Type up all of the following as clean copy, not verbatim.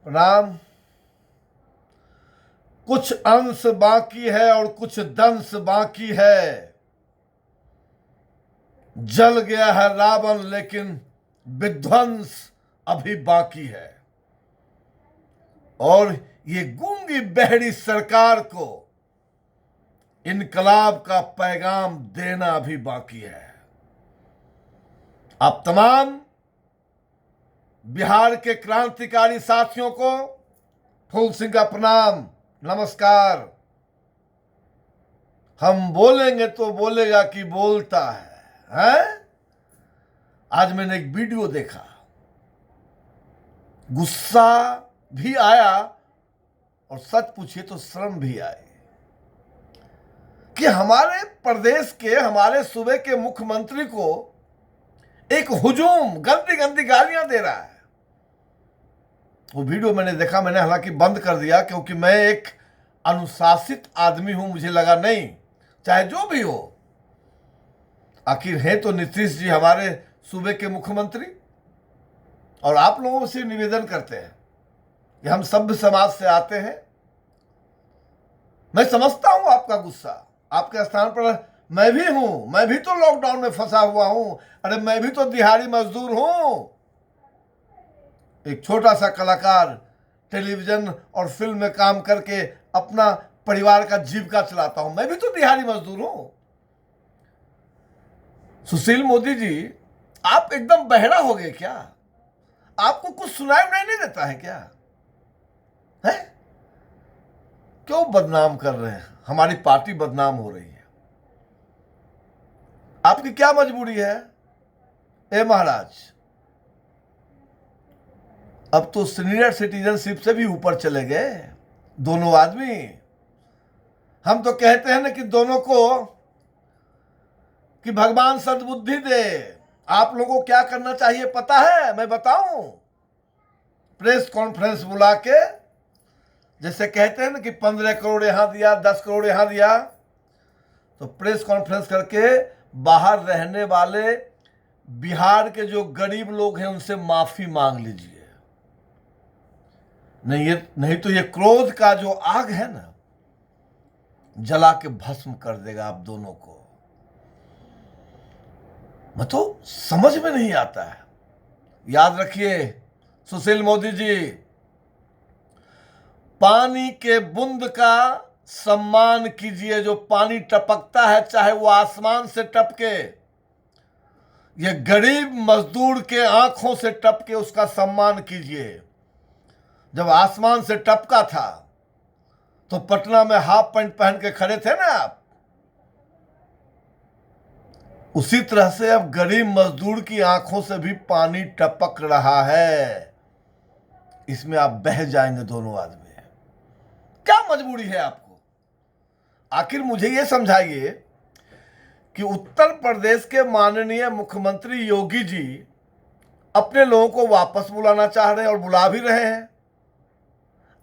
राम। कुछ अंश बाकी है और कुछ दंश बाकी है। जल गया है रावण लेकिन विध्वंस अभी बाकी है। और ये गूंगी बहरी सरकार को इनकलाब का पैगाम देना अभी बाकी है। आप तमाम बिहार के क्रांतिकारी साथियों को फूल सिंह का प्रणाम, नमस्कार। हम बोलेंगे तो बोलेगा कि बोलता है? आज मैंने एक वीडियो देखा, गुस्सा भी आया और सच पूछिए तो शर्म भी आई कि हमारे प्रदेश के, हमारे सूबे के मुख्यमंत्री को एक हुजूम, गंदी गंदी गालियां दे रहा है। वो वीडियो मैंने देखा, मैंने हालांकि बंद कर दिया क्योंकि मैं एक अनुशासित आदमी हूं। मुझे लगा नहीं, चाहे जो भी हो, आखिर है तो नीतीश जी हमारे सूबे के मुख्यमंत्री। और आप लोगों से निवेदन करते हैं कि हम सभ्य समाज से आते हैं। मैं समझता हूं आपका गुस्सा, आपके स्थान पर मैं भी हूं। मैं भी तो लॉकडाउन में फंसा हुआ हूं। अरे मैं भी तो दिहाड़ी मजदूर हूं, एक छोटा सा कलाकार, टेलीविजन और फिल्म में काम करके अपना परिवार का जीविका चलाता हूं। मैं भी तो दिहाड़ी मजदूर हूं। सुशील मोदी जी, आप एकदम बहरा हो गए क्या? आपको कुछ सुनाई नहीं देता है क्या? है? क्यों बदनाम कर रहे हैं? हमारी पार्टी बदनाम हो रही है। आपकी क्या मजबूरी है? ए महाराज, अब तो सीनियर सिटीजनशिप से भी ऊपर चले गए दोनों आदमी। हम तो कहते हैं ना कि दोनों को कि भगवान सद्बुद्धि दे। आप लोगों को क्या करना चाहिए पता है? मैं बताऊं? प्रेस कॉन्फ्रेंस बुला के, जैसे कहते हैं ना कि 15 करोड़ यहां दिया, 10 करोड़ यहां दिया, तो प्रेस कॉन्फ्रेंस करके बाहर रहने वाले बिहार के जो गरीब लोग हैं उनसे माफी मांग लीजिए। नहीं तो ये क्रोध का जो आग है ना, जला के भस्म कर देगा आप दोनों को। मैं तो समझ में नहीं आता है। याद रखिए सुशील मोदी जी, पानी के बूंद का सम्मान कीजिए। जो पानी टपकता है, चाहे वो आसमान से टपके, ये गरीब मजदूर के आंखों से टपके, उसका सम्मान कीजिए। जब आसमान से टपका था तो पटना में हाफ पैंट पहन के खड़े थे ना आप। उसी तरह से अब गरीब मजदूर की आंखों से भी पानी टपक रहा है। इसमें आप बह जाएंगे दोनों आदमी। क्या मजबूरी है आपको? आखिर मुझे यह समझाइए कि उत्तर प्रदेश के माननीय मुख्यमंत्री योगी जी अपने लोगों को वापस बुलाना चाह रहे हैं और बुला भी रहे हैं।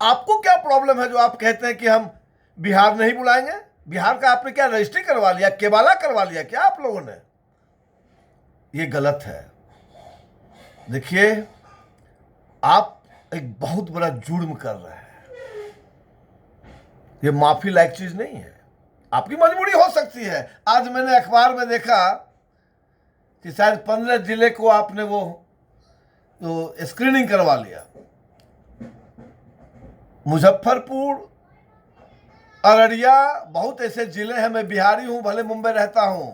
आपको क्या प्रॉब्लम है जो आप कहते हैं कि हम बिहार नहीं बुलाएंगे? बिहार का आपने क्या रजिस्ट्री करवा लिया, केबाला करवा लिया क्या आप लोगों ने? ये गलत है। देखिए, आप एक बहुत बड़ा जुर्म कर रहे हैं। ये माफी लायक चीज नहीं है। आपकी मजबूरी हो सकती है। आज मैंने अखबार में देखा कि शायद 15 जिले को आपने वो तो स्क्रीनिंग करवा लिया। मुजफ्फरपुर, अररिया, बहुत ऐसे जिले हैं। मैं बिहारी हूं, भले मुंबई रहता हूं।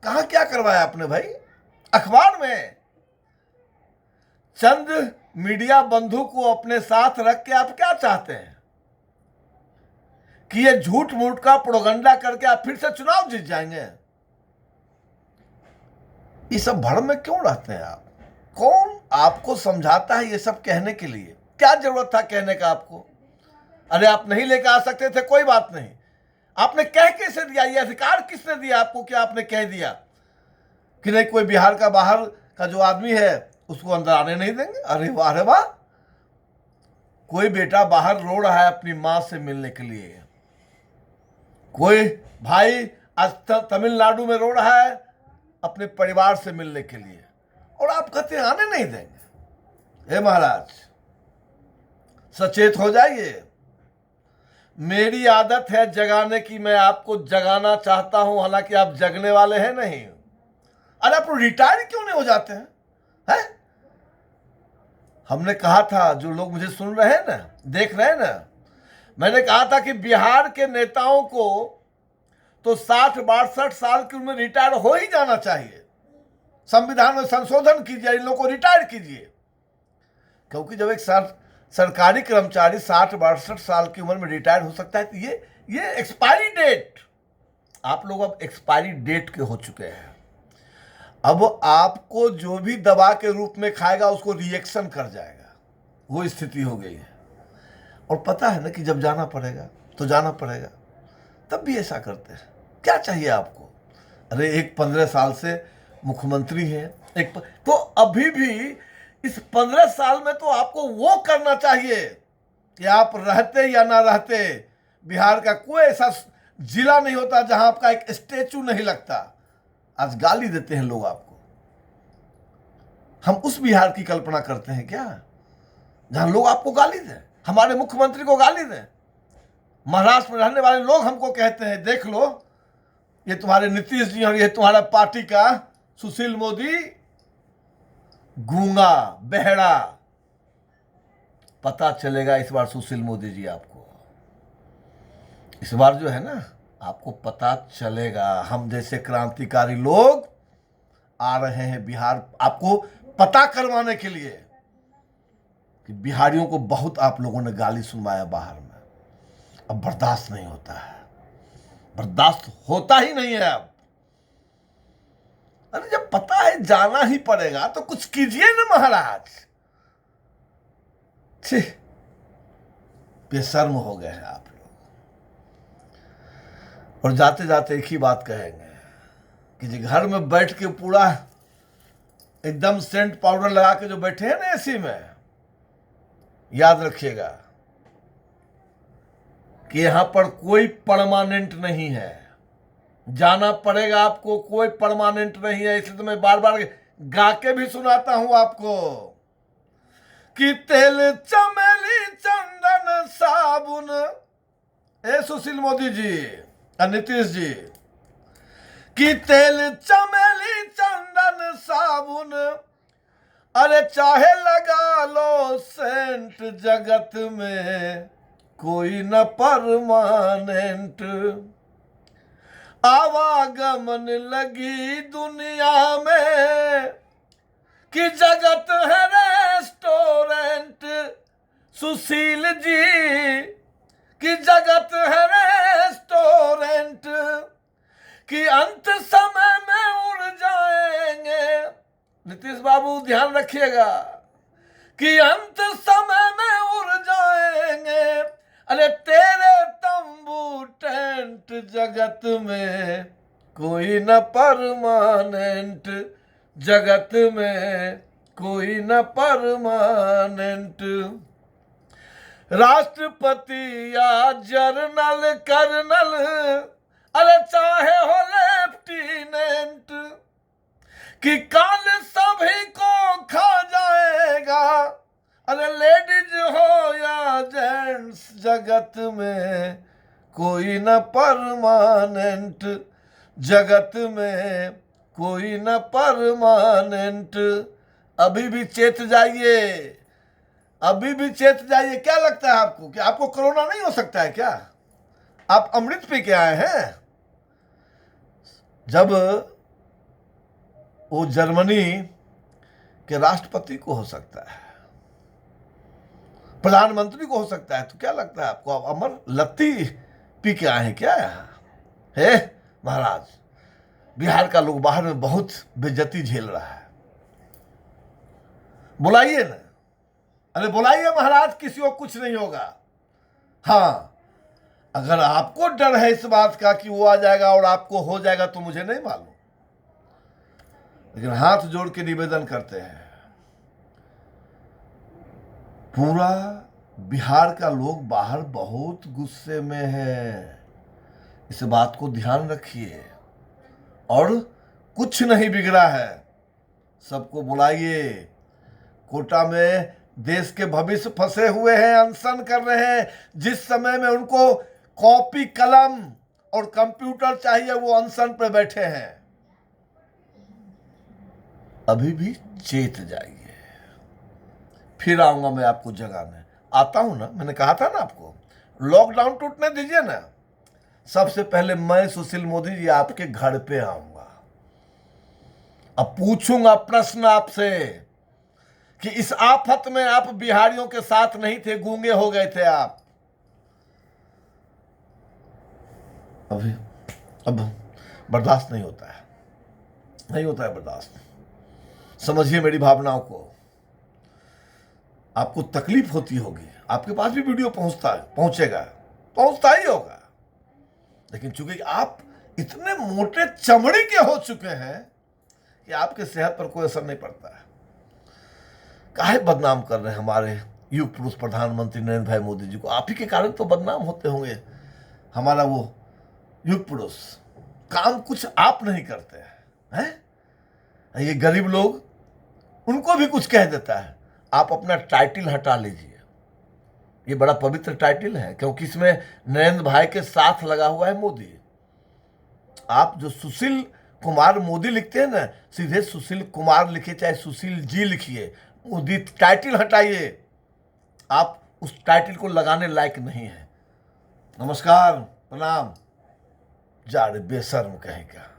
कहां क्या करवाया आपने भाई? अखबार में। चंद मीडिया बंधु को अपने साथ रख के आप क्या चाहते हैं कि ये झूठ मूठ का प्रोगंडा करके आप फिर से चुनाव जीत जाएंगे? ये सब भड़ में क्यों रहते हैं आप? कौन आपको समझाता है ये सब कहने के लिए? क्या जरूरत था कहने का आपको? अरे आप नहीं लेकर आ सकते थे, कोई बात नहीं। आपने कह कैसे दिया? ये अधिकार किसने दिया आपको कि आपने कह दिया कि नहीं, कोई बिहार का बाहर का जो आदमी है उसको अंदर आने नहीं देंगे? अरे वाह, अरे वाह। कोई बेटा बाहर रो रहा है अपनी मां से मिलने के लिए, कोई भाई आज तमिलनाडु में रो रहा है अपने परिवार से मिलने के लिए, और आप कहते हैं आने नहीं देंगे। हे महाराज, सचेत हो जाइए। मेरी आदत है जगाने की, मैं आपको जगाना चाहता हूं, हालांकि आप जगने वाले हैं नहीं। अरे आप रिटायर क्यों नहीं हो जाते हैं? है? हमने कहा था, जो लोग मुझे सुन रहे हैं ना, देख रहे हैं ना, मैंने कहा था कि बिहार के नेताओं को तो 60-62 साल की उम्र में रिटायर हो ही जाना चाहिए। संविधान में संशोधन कीजिए, इन लोगों को रिटायर कीजिए। क्योंकि जब एक सरकारी कर्मचारी 60-62 साल की उम्र में रिटायर हो सकता है, तो ये एक्सपायरी डेट, आप लोग अब एक्सपायरी डेट के हो चुके हैं। अब आपको जो भी दवा के रूप में खाएगा उसको रिएक्शन कर जाएगा, वो स्थिति हो गई है। और पता है ना कि जब जाना पड़ेगा तो जाना पड़ेगा, तब भी ऐसा करते हैं। क्या चाहिए आपको? अरे एक 15 साल से मुख्यमंत्री है, तो अभी भी इस 15 साल में तो आपको वो करना चाहिए कि आप रहते या ना रहते, बिहार का कोई ऐसा जिला नहीं होता जहां आपका एक स्टेचू नहीं लगता। आज गाली देते हैं लोग आपको। हम उस बिहार की कल्पना करते हैं क्या जहां लोग आपको गाली दें, हमारे मुख्यमंत्री को गाली दें? महाराष्ट्र में रहने वाले लोग हमको कहते हैं, देख लो ये तुम्हारे नीतीश जी और ये तुम्हारा पार्टी का सुशील मोदी गूंगा बहरा। पता चलेगा इस बार सुशील मोदी जी आपको, इस बार जो है ना, आपको पता चलेगा। हम जैसे क्रांतिकारी लोग आ रहे हैं बिहार आपको पता करवाने के लिए कि बिहारियों को बहुत आप लोगों ने गाली सुनवाया बाहर में। अब बर्दाश्त नहीं होता है, बर्दाश्त होता ही नहीं है अब। अरे जब पता है जाना ही पड़ेगा तो कुछ कीजिए ना महाराज। छी, बेशर्म हो गए हैं आप लोग। और जाते जाते एक ही बात कहेंगे कि जी घर में बैठ के पूरा एकदम सेंट पाउडर लगा के जो बैठे हैं ना एसी में, याद रखिएगा कि यहां पर कोई परमानेंट नहीं है। जाना पड़ेगा आपको, कोई परमानेंट नहीं है। इसलिए तो मैं बार बार गा के भी सुनाता हूं आपको कि तेल चमेली चंदन साबुन, ए सुशील मोदी जी और नीतीश जी, कि तेल चमेली चंदन साबुन, अरे चाहे लगा लो सेंट, जगत में कोई न परमानेंट। आवागमन लगी दुनिया में कि जगत है रेस्टोरेंट, सुशील जी कि जगत है रेस्टोरेंट, कि अंत समय में उड़ जाएंगे। नीतीश बाबू ध्यान रखिएगा कि अंत समय में उड़ जाएंगे, अरे तेरे तंबू टेंट, जगत में कोई न परमानेंट, जगत में कोई न परमानेंट। राष्ट्रपति या जर्नल कर्नल, अरे चाहे हो लेफ्टिनेंट, कि काल सभी को खा जाएगा, अरे लेडीज हो या जेंट्स, जगत में कोई न परमानेंट, जगत में कोई न परमानेंट। अभी भी चेत जाइए, अभी भी चेत जाइए। क्या लगता है आपको कि आपको कोरोना नहीं हो सकता है क्या? आप अमृत पी के आए हैं। जब वो जर्मनी के राष्ट्रपति को हो सकता है, प्रधानमंत्री को हो सकता है, तो क्या लगता है आपको? आप अमर लत्ती पी के आए हैं क्या यहाँ? हे महाराज, बिहार का लोग बाहर में बहुत बेइज्जती झेल रहा है। बुलाइए ना, अरे बुलाइए महाराज, किसी को कुछ नहीं होगा। हाँ, अगर आपको डर है इस बात का कि वो आ जाएगा और आपको हो जाएगा, तो मुझे नहीं मालूम, लेकिन हाथ जोड़ के निवेदन करते हैं, पूरा बिहार का लोग बाहर बहुत गुस्से में है। इस बात को ध्यान रखिए। और कुछ नहीं बिगड़ा है, सबको बुलाइए। कोटा में देश के भविष्य फंसे हुए हैं, अनशन कर रहे हैं। जिस समय में उनको कॉपी कलम और कंप्यूटर चाहिए, वो अनशन पे बैठे हैं। अभी भी चेत जाइए, फिर आऊंगा मैं आपको जगाने। आता हूं ना, मैंने कहा था ना आपको, लॉकडाउन टूटने दीजिए ना, सबसे पहले मैं सुशील मोदी जी आपके घर पे आऊंगा। अब पूछूंगा प्रश्न आपसे कि इस आफत में आप बिहारियों के साथ नहीं थे, गूंगे हो गए थे आप। अभी अब बर्दाश्त नहीं होता है, नहीं होता है बर्दाश्त। समझिए मेरी भावनाओं को। आपको तकलीफ होती होगी, आपके पास भी वीडियो पहुंचता ही होगा, लेकिन चूंकि आप इतने मोटे चमड़ी के हो चुके हैं कि आपके सेहत पर कोई असर नहीं पड़ता है। काहे बदनाम कर रहे हैं हमारे युग पुरुष प्रधानमंत्री नरेंद्र भाई मोदी जी को? आप ही के कारण तो बदनाम होते होंगे। हमारा वो युग पुरुष काम कुछ आप नहीं करते हैं, ये गरीब लोग, उनको भी कुछ कह देता है। आप अपना टाइटल हटा लीजिए, ये बड़ा पवित्र टाइटल है, क्योंकि इसमें नरेंद्र भाई के साथ लगा हुआ है मोदी। आप जो सुशील कुमार मोदी लिखते हैं ना, सीधे सुशील कुमार लिखिए, चाहे सुशील जी लिखिए, मोदी टाइटल हटाइए। आप उस टाइटल को लगाने लायक नहीं है। नमस्कार, प्रणाम। जा रे बेशर्म कहेगा।